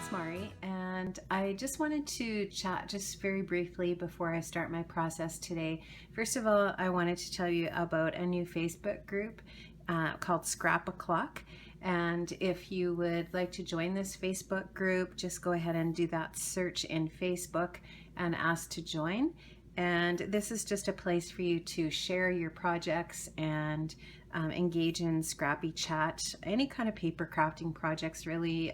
it's Mari, and I just wanted to chat just very briefly before I start my process today. First of all, I wanted to tell you about a new Facebook group called Scrap O'Clock. And if you would like to join this Facebook group, just go ahead and do that search in Facebook and ask to join. And this is just a place for you to share your projects and engage in scrappy chat, any kind of paper crafting projects really,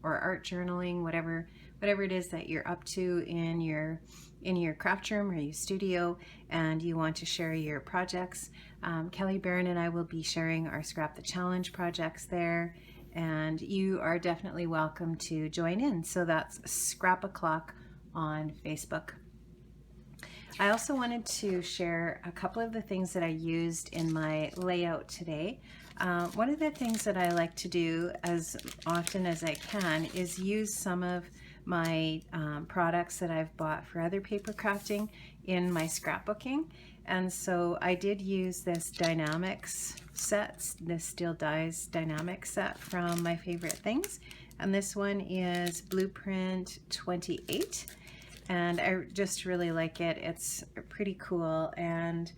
or art journaling, whatever it is that you're up to in your craft room or your studio and you want to share your projects. Kelly Barron and I will be sharing our Scrap the Challenge projects there, and you are definitely welcome to join in. So that's Scrap O'Clock on Facebook. I also wanted to share a couple of the things that I used in my layout today. One of the things that I like to do as often as I can is use some of my products that I've bought for other paper crafting in my scrapbooking. And so I did use this Dynamics set, this Steel Dies Dynamics set from My Favorite Things. And this one is Blueprint 28. And I just really like it. It's pretty cool, and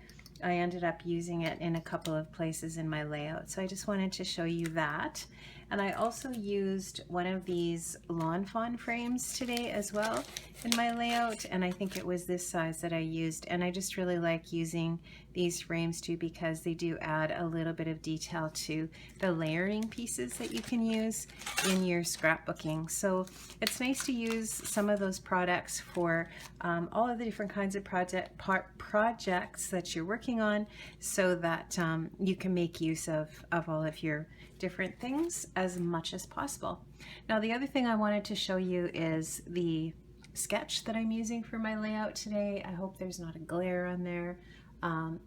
I ended up using it in a couple of places in my layout. So I just wanted to show you that. And I also used one of these Lawn Fawn frames today as well in my layout, and I think it was this size that I used. And I just really like using these frames too because they do add a little bit of detail to the layering pieces that you can use in your scrapbooking. So it's nice to use some of those products for all of the different kinds of projects that you're working on, so that you can make use of all of your different things as much as possible. Now, the other thing I wanted to show you is the sketch that I'm using for my layout today. I hope there's not a glare on there.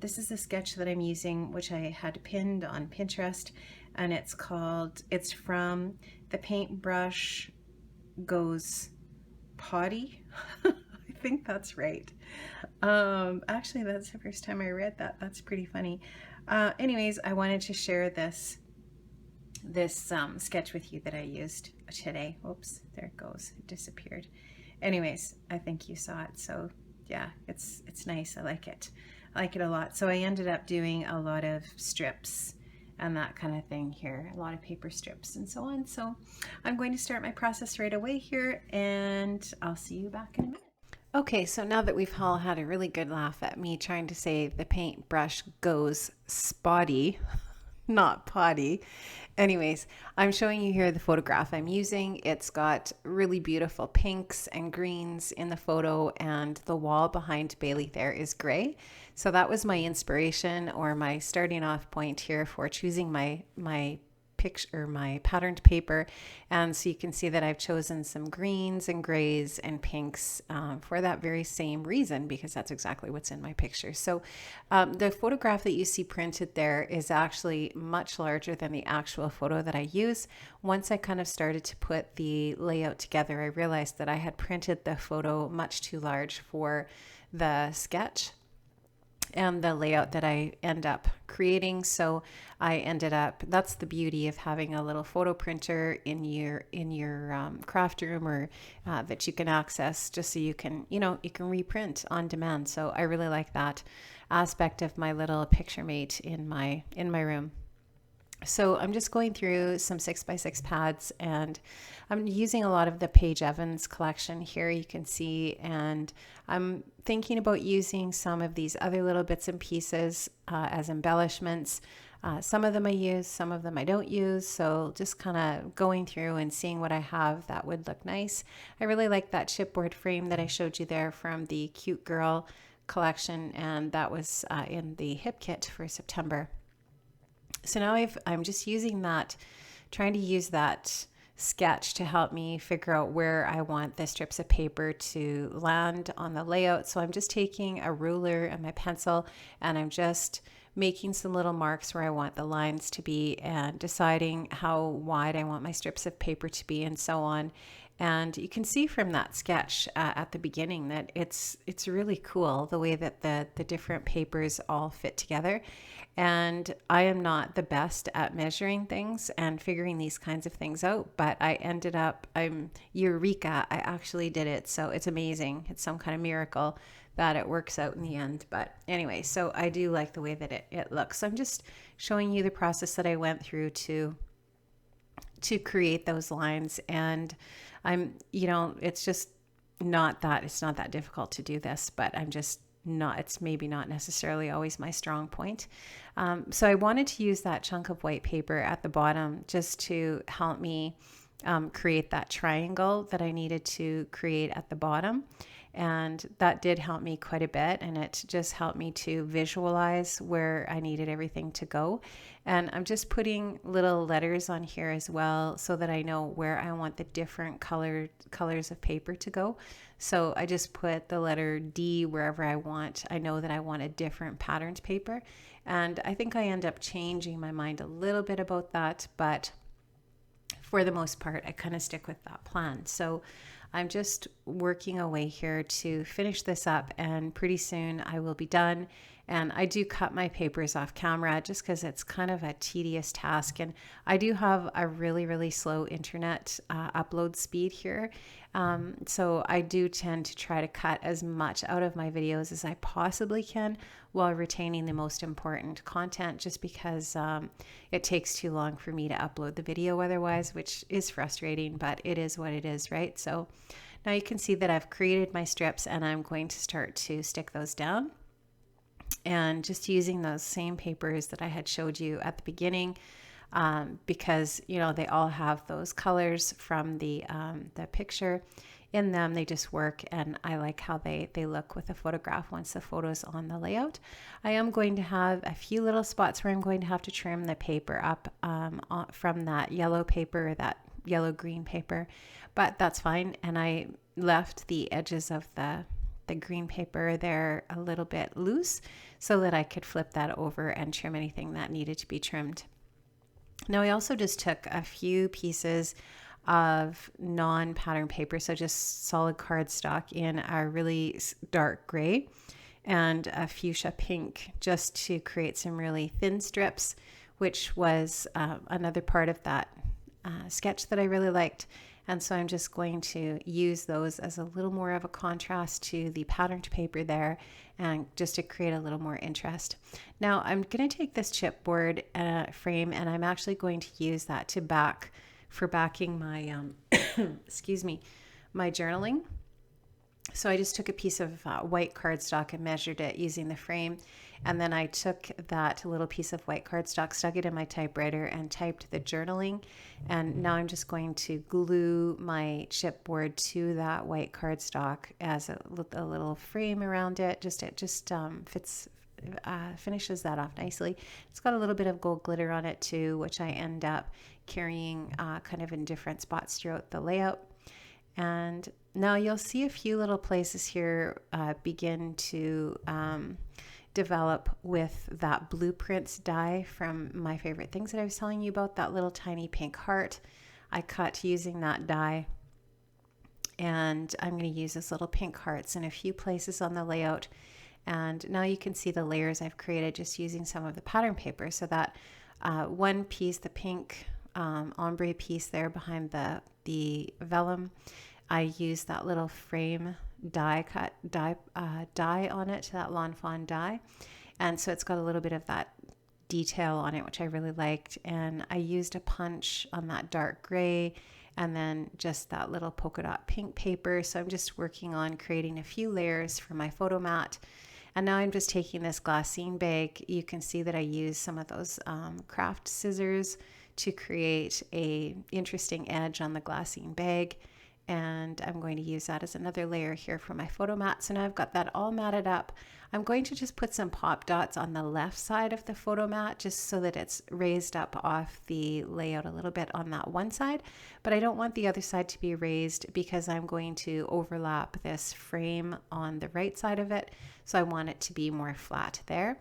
This is the sketch that I'm using, which I had pinned on Pinterest, and it's from the Paintbrush Goes Potty. I think that's right. Actually, that's the first time I read that. That's pretty funny. Anyways, I wanted to share this sketch with you that I used today. Oops, there it goes. It disappeared. Anyways, I think you saw it. So yeah, it's nice. I like it. I like it a lot. So I ended up doing a lot of strips and that kind of thing here, a lot of paper strips and so on. So I'm going to start my process right away here, and I'll see you back in a minute. Okay, so now that we've all had a really good laugh at me trying to say the paintbrush goes spotty, not potty. Anyways, I'm showing you here the photograph I'm using. It's got really beautiful pinks and greens in the photo, and the wall behind Bailey there is gray. So that was my inspiration, or my starting off point here for choosing my picture, my patterned paper. And so you can see that I've chosen some greens and grays and pinks for that very same reason, because that's exactly what's in my picture. So the photograph that you see printed there is actually much larger than the actual photo that I use. Once I kind of started to put the layout together, I realized that I had printed the photo much too large for the sketch and the layout that I end up creating. So I ended up, that's the beauty of having a little photo printer in your craft room, or that you can access just so you can reprint on demand. So I really like that aspect of my little picture mate in my room. So I'm just going through some 6x6 pads, and I'm using a lot of the Paige Evans collection here, you can see, and I'm thinking about using some of these other little bits and pieces as embellishments. Some of them I use, some of them I don't use, so just kind of going through and seeing what I have that would look nice. I really like that chipboard frame that I showed you there from the Cute Girl collection, and that was in the hip kit for September. So now I'm just using that, trying to use that sketch to help me figure out where I want the strips of paper to land on the layout. So I'm just taking a ruler and my pencil, and I'm just making some little marks where I want the lines to be, and deciding how wide I want my strips of paper to be, and so on. And you can see from that sketch at the beginning that it's really cool the way that the different papers all fit together. And I am not the best at measuring things and figuring these kinds of things out, but I ended up, I'm eureka, I actually did it. So it's amazing. It's some kind of miracle that it works out in the end. But anyway, so I do like the way that it looks. So I'm just showing you the process that I went through to create those lines. And I'm, it's just it's not that difficult to do this, but I'm just not, it's maybe not necessarily always my strong point. So I wanted to use that chunk of white paper at the bottom just to help me create that triangle that I needed to create at the bottom. And that did help me quite a bit, and it just helped me to visualize where I needed everything to go. And I'm just putting little letters on here as well so that I know where I want the different colors of paper to go. So I just put the letter D wherever I want. I know that I want a different patterned paper, and I think I end up changing my mind a little bit about that, but for the most part, I kind of stick with that plan. So I'm just working away here to finish this up, and pretty soon I will be done. And I do cut my papers off camera just because it's kind of a tedious task. And I do have a really, really slow internet upload speed here. So I do tend to try to cut as much out of my videos as I possibly can while retaining the most important content, just because it takes too long for me to upload the video otherwise, which is frustrating, but it is what it is, right? So now you can see that I've created my strips, and I'm going to start to stick those down. And just using those same papers that I had showed you at the beginning, because they all have those colors from the picture in them. They just work, and I like how they look with a photograph once the photo's on the layout. I am going to have a few little spots where I'm going to have to trim the paper up from that yellow paper, that yellow-green paper, but that's fine. And I left the edges of the green paper there a little bit loose so that I could flip that over and trim anything that needed to be trimmed. Now I also just took a few pieces of non-pattern paper, so just solid cardstock in a really dark gray and a fuchsia pink, just to create some really thin strips, which was another part of that sketch that I really liked. And so I'm just going to use those as a little more of a contrast to the patterned paper there, and just to create a little more interest. Now I'm going to take this chipboard frame, and I'm actually going to use that to backing my excuse me, my journaling. So I just took a piece of white cardstock and measured it using the frame. And then I took that little piece of white cardstock, stuck it in my typewriter, and typed the journaling. And now I'm just going to glue my chipboard to that white cardstock as a little frame around it. It just finishes that off nicely. It's got a little bit of gold glitter on it too, which I end up carrying kind of in different spots throughout the layout. And now you'll see a few little places here begin to develop with that blueprints die from my favorite things that I was telling you about, that little tiny pink heart I cut using that die. And I'm going to use those little pink hearts in a few places on the layout. And now you can see the layers I've created just using some of the pattern paper. So that one piece, the pink ombre piece there behind the vellum, I used that little frame die on it, that Lawn Fawn die. And so it's got a little bit of that detail on it, which I really liked. And I used a punch on that dark gray, and then just that little polka dot pink paper. So I'm just working on creating a few layers for my photo mat. And now I'm just taking this glassine bag. You can see that I use some of those craft scissors to create a interesting edge on the glassine bag. And I'm going to use that as another layer here for my photo mat. So now I've got that all matted up. I'm going to just put some pop dots on the left side of the photo mat, just so that it's raised up off the layout a little bit on that one side. But I don't want the other side to be raised because I'm going to overlap this frame on the right side of it. So I want it to be more flat there.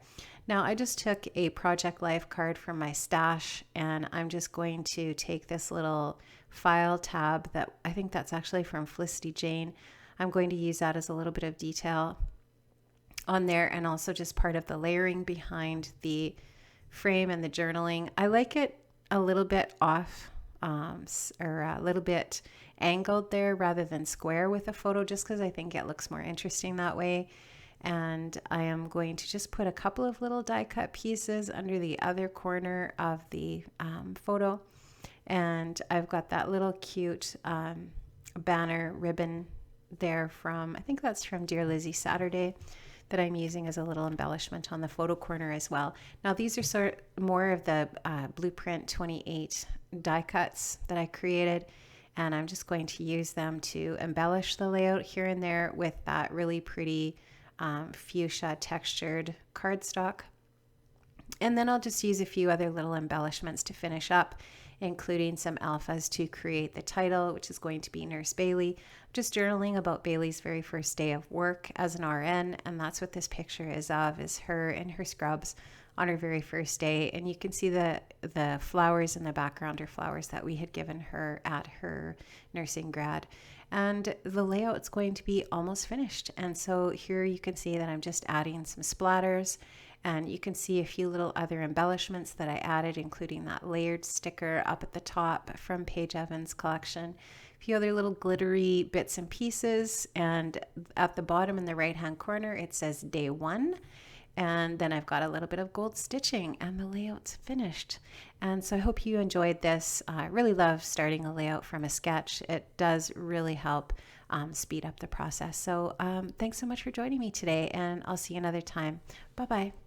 Now I just took a Project Life card from my stash, and I'm just going to take this little file tab that I think that's actually from Felicity Jane. I'm going to use that as a little bit of detail on there, and also just part of the layering behind the frame and the journaling. I like it a little bit off or a little bit angled there rather than square with a photo, just because I think it looks more interesting that way. And I am going to just put a couple of little die cut pieces under the other corner of the photo. And I've got that little cute banner ribbon there from, I think that's from Dear Lizzie Saturday, that I'm using as a little embellishment on the photo corner as well. Now these are sort of more of the Blueprint 28 die cuts that I created, and I'm just going to use them to embellish the layout here and there with that really pretty fuchsia textured cardstock. And then I'll just use a few other little embellishments to finish up, including some alphas to create the title, which is going to be Nurse Bailey. I'm just journaling about Bailey's very first day of work as an RN, and that's what this picture is of, is her in her scrubs on her very first day. And you can see the flowers in the background are flowers that we had given her at her nursing grad. And the layout's going to be almost finished. And so here you can see that I'm just adding some splatters, and you can see a few little other embellishments that I added, including that layered sticker up at the top from Paige Evans' collection, a few other little glittery bits and pieces, and at the bottom in the right hand corner it says day 1. And then I've got a little bit of gold stitching, and the layout's finished. And so I hope you enjoyed this. I really love starting a layout from a sketch. It does really help speed up the process. So thanks so much for joining me today, and I'll see you another time. Bye-bye.